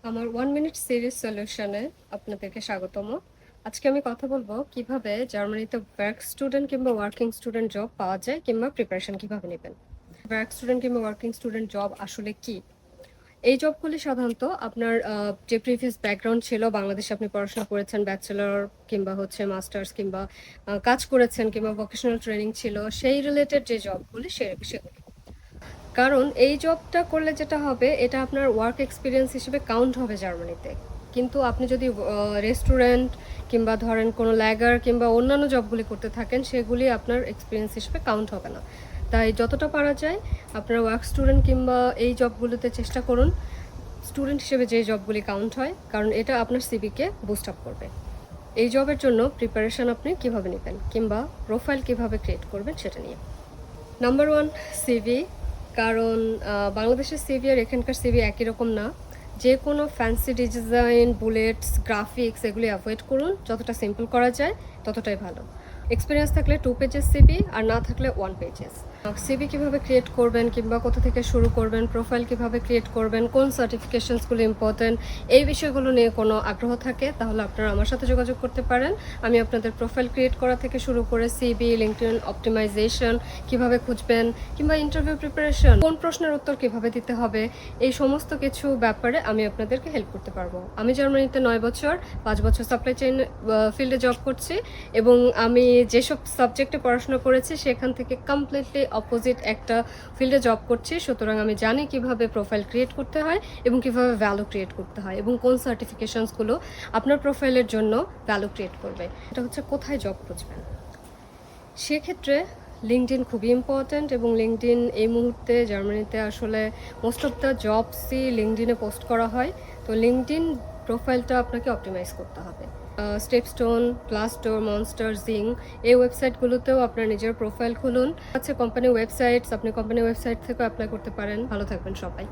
আমার 1 minute series সলিউশনে আপনাদেরকে স্বাগতম। আজকে আমি কথা বলব কিভাবে জার্মানিতে ওয়ার্ক স্টুডেন্ট কিংবা ওয়ার্কিং স্টুডেন্ট জব পাওয়া যায় কিংবা প্রিপারেশন কিভাবে নিবেন। ওয়ার্ক স্টুডেন্ট কিংবা ওয়ার্কিং স্টুডেন্ট জব আসলে কি? এই জবগুলি সাধারণত আপনার যে প্রিভিয়াস ব্যাকগ্রাউন্ড ছিল, বাংলাদেশে আপনি পড়াশোনা করেছেন, ব্যাচেলর কিংবা হচ্ছে মাস্টার্স কিংবা কাজ করেছেন কিংবা ভোকেশনাল ট্রেনিং ছিল, সেই রিলেটেড যে জবগুলি সেগুলি। কারণ এই জবটা করলে যেটা হবে, এটা আপনার ওয়ার্ক এক্সপিরিয়েন্স হিসেবে কাউন্ট হবে জার্মানিতে। কিন্তু আপনি যদি রেস্টুরেন্ট কিংবা ধরেন কোনো ল্যাগার কিংবা অন্যান্য জবগুলি করতে থাকেন, সেগুলি আপনার এক্সপিরিয়েন্স হিসেবে কাউন্ট হবে না। তাই যতটা পারা যায় আপনার ওয়ার্ক স্টুডেন্ট কিংবা এই জবগুলোতে চেষ্টা করুন স্টুডেন্ট হিসেবে যে জবগুলি কাউন্ট হয়, কারণ এটা আপনার সিভিকে বুস্ট আপ করবে। এই জবের জন্য প্রিপারেশন আপনি কিভাবে নেবেন কিংবা প্রোফাইল কিভাবে ক্রিয়েট করবেন সেটা নিয়ে। Number 1, CV. কারণ বাংলাদেশের সিভি আর এখানকার সিভি একই রকম না। যে কোনো ফ্যান্সি ডিজাইন, বুলেটস, গ্রাফিক্স এগুলি অ্যাভয়েড করুন। যতটা সিম্পল করা যায় ততটাই ভালো। এক্সপিরিয়েন্স থাকলে 2 পেজেস সিভি, আর না থাকলে 1 পেজেস। সিভি কীভাবে ক্রিয়েট করবেন কিংবা কোথা থেকে শুরু করবেন, প্রোফাইল কীভাবে ক্রিয়েট করবেন, কোন সার্টিফিকেশনসগুলো ইম্পর্ট্যান্ট, এই বিষয়গুলো নিয়ে কোনো আগ্রহ থাকে তাহলে আপনারা আমার সাথে যোগাযোগ করতে পারেন। আমি আপনাদের প্রোফাইল ক্রিয়েট করা থেকে শুরু করে সিভি, লিঙ্কডইন অপটিমাইজেশন কীভাবে খুঁজবেন কিংবা ইন্টারভিউ প্রিপারেশন, কোন প্রশ্নের উত্তর কীভাবে দিতে হবে, এই সমস্ত কিছু ব্যাপারে আমি আপনাদেরকে হেল্প করতে পারবো। আমি জার্মানিতে 9 বছর, 5 বছর সাপ্লাই চেইন ফিল্ডে জব করছি এবং আমি যেসব সাবজেক্টে পড়াশোনা করেছি সেখান থেকে কমপ্লিটলি অপোজিট একটা ফিল্ডে জব করছি। সুতরাং আমি জানি কিভাবে প্রোফাইল ক্রিয়েট করতে হয় এবং কিভাবে ভ্যালু ক্রিয়েট করতে হয় এবং কোন সার্টিফিকেশনসগুলো আপনার প্রোফাইলের জন্য ভ্যালু ক্রিয়েট করবে। এটা হচ্ছে কোথায় জব খুঁজবেন। সেক্ষেত্রে লিঙ্কডইন খুবই ইম্পর্ট্যান্ট এবং লিঙ্কডইন এই মুহূর্তে জার্মানিতে আসলে মোস্ট অফ দ্য জবসই লিঙ্কডইনে পোস্ট করা হয়। তো লিঙ্কডইন প্রোফাইলটা আপনাকে অপটিমাইজ করতে হবে। স্টেপস্টোন, গ্লাসডোর, মনস্টার, জিং এই ওয়েবসাইটগুলোতেও আপনার নিজের প্রোফাইল খুলুন। আছে কোম্পানি ওয়েবসাইটস, আপনি কোম্পানি ওয়েবসাইট থেকেও অ্যাপ্লাই করতে পারেন। ভালো থাকবেন সবাই।